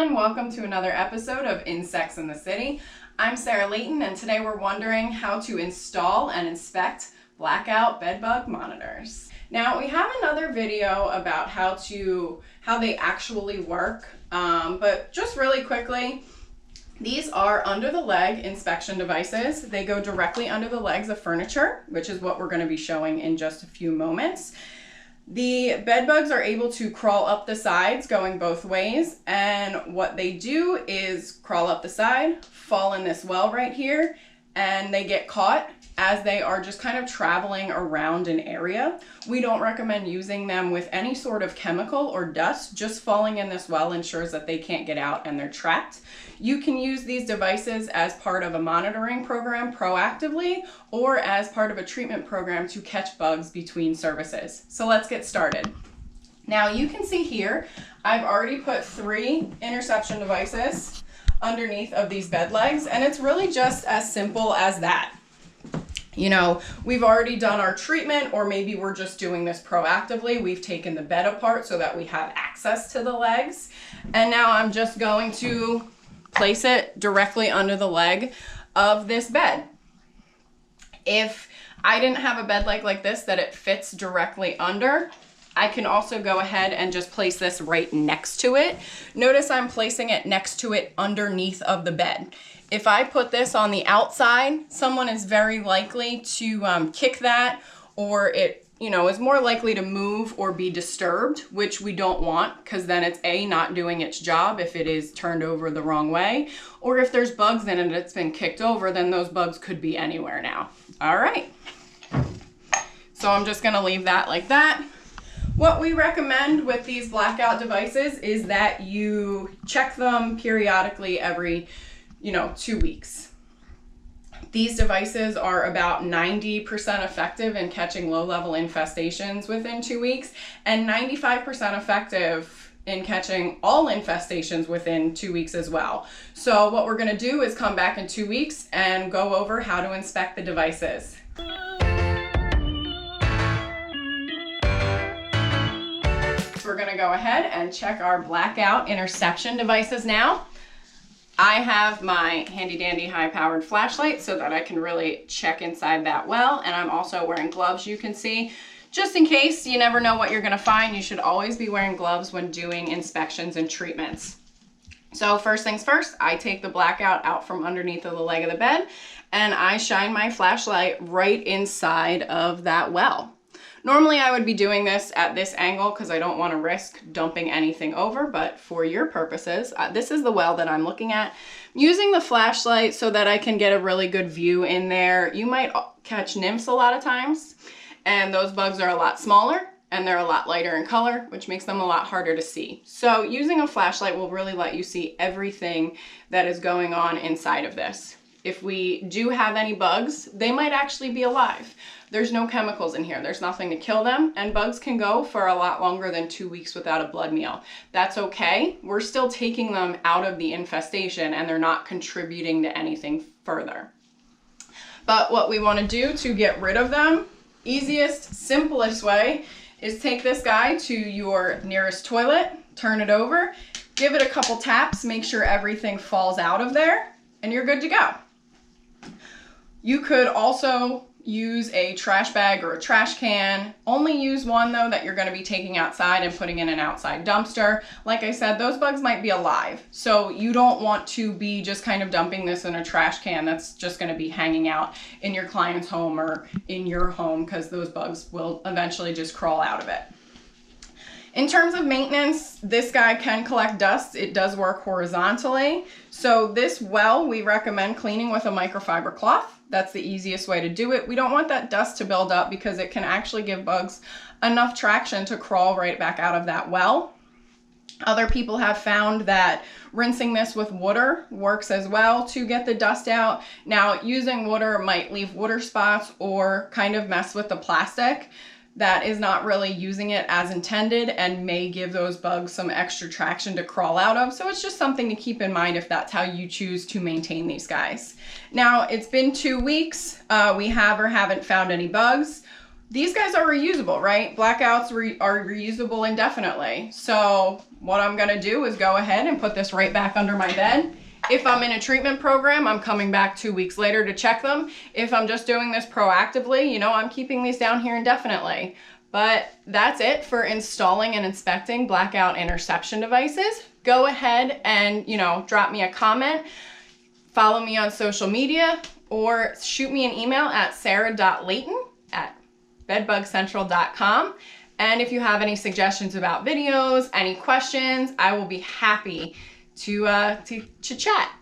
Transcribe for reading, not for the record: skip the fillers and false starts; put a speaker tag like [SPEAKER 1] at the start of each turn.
[SPEAKER 1] everyone, welcome to another episode of Insects in the City. I'm Sarah Layton, and today we're wondering how to install and inspect blackout bedbug monitors. Now we have another video about how they actually work, but just really quickly, these are under the leg inspection devices. They go directly under the legs of furniture, which is what we're going to be showing in just a few moments. The bed bugs are able to crawl up the sides going both ways, and what they do is crawl up the side, fall in this well right here, and they get caught as they are just kind of traveling around an area. We don't recommend using them with any sort of chemical or dust. Just falling in this well ensures that they can't get out and they're trapped. You can use these devices as part of a monitoring program proactively or as part of a treatment program to catch bugs between services. So let's get started. Now you can see here, I've already put 3 interception devices underneath of these bed legs, and it's really just as simple as that. You know, we've already done our treatment, or maybe we're just doing this proactively. We've taken the bed apart so that we have access to the legs. And now I'm just going to place it directly under the leg of this bed. If I didn't have a bed leg like this that it fits directly under, I can also go ahead and just place this right next to it. Notice I'm placing it next to it underneath of the bed. If I put this on the outside, someone is very likely to kick that, or it, is more likely to move or be disturbed, which we don't want, because then it's not doing its job if it is turned over the wrong way, or if there's bugs in it that's been kicked over, then those bugs could be anywhere now. All right. So I'm just gonna leave that like that. What we recommend with these blackout devices is that you check them periodically every 2 weeks. These devices are about 90% effective in catching low-level infestations within 2 weeks and 95% effective in catching all infestations within 2 weeks as well. So what we're gonna do is come back in 2 weeks and go over how to inspect the devices. We're gonna go ahead and check our blackout interception devices now. I have my handy dandy high powered flashlight so that I can really check inside that well, and I'm also wearing gloves, you can see. Just in case, you never know what you're gonna find, you should always be wearing gloves when doing inspections and treatments. So first things first, I take the blackout out from underneath of the leg of the bed and I shine my flashlight right inside of that well. Normally I would be doing this at this angle because I don't want to risk dumping anything over, but for your purposes, this is the well that I'm looking at. I'm using the flashlight so that I can get a really good view in there. You might catch nymphs a lot of times, and those bugs are a lot smaller and they're a lot lighter in color, which makes them a lot harder to see. So using a flashlight will really let you see everything that is going on inside of this. If we do have any bugs, they might actually be alive. There's no chemicals in here. There's nothing to kill them, and bugs can go for a lot longer than 2 weeks without a blood meal. That's okay. We're still taking them out of the infestation and they're not contributing to anything further. But what we want to do to get rid of them, easiest, simplest way is take this guy to your nearest toilet, turn it over, give it a couple taps, make sure everything falls out of there, and you're good to go. You could also use a trash bag or a trash can. Only use one though that you're going to be taking outside and putting in an outside dumpster. Like I said, those bugs might be alive. So you don't want to be just kind of dumping this in a trash can that's just going to be hanging out in your client's home or in your home, because those bugs will eventually just crawl out of it. In terms of maintenance, this guy can collect dust. It does work horizontally. So this well, we recommend cleaning with a microfiber cloth. That's the easiest way to do it. We don't want that dust to build up because it can actually give bugs enough traction to crawl right back out of that well. Other people have found that rinsing this with water works as well to get the dust out. Now, using water might leave water spots or kind of mess with the plastic. That is not really using it as intended and may give those bugs some extra traction to crawl out of. So it's just something to keep in mind if that's how you choose to maintain these guys. Now, it's been 2 weeks. We have or haven't found any bugs. these guys are reusable, right? Blackouts are reusable indefinitely. So what I'm gonna do is go ahead and put this right back under my bed. If I'm in a treatment program, I'm coming back 2 weeks later to check them. If I'm just doing this proactively, you know, I'm keeping these down here indefinitely. But that's it for installing and inspecting blackout interception devices. Go ahead and, you know, drop me a comment, follow me on social media, or shoot me an email at sarah.layton@bedbugcentral.com. And if you have any suggestions about videos, any questions, I will be happy to chat.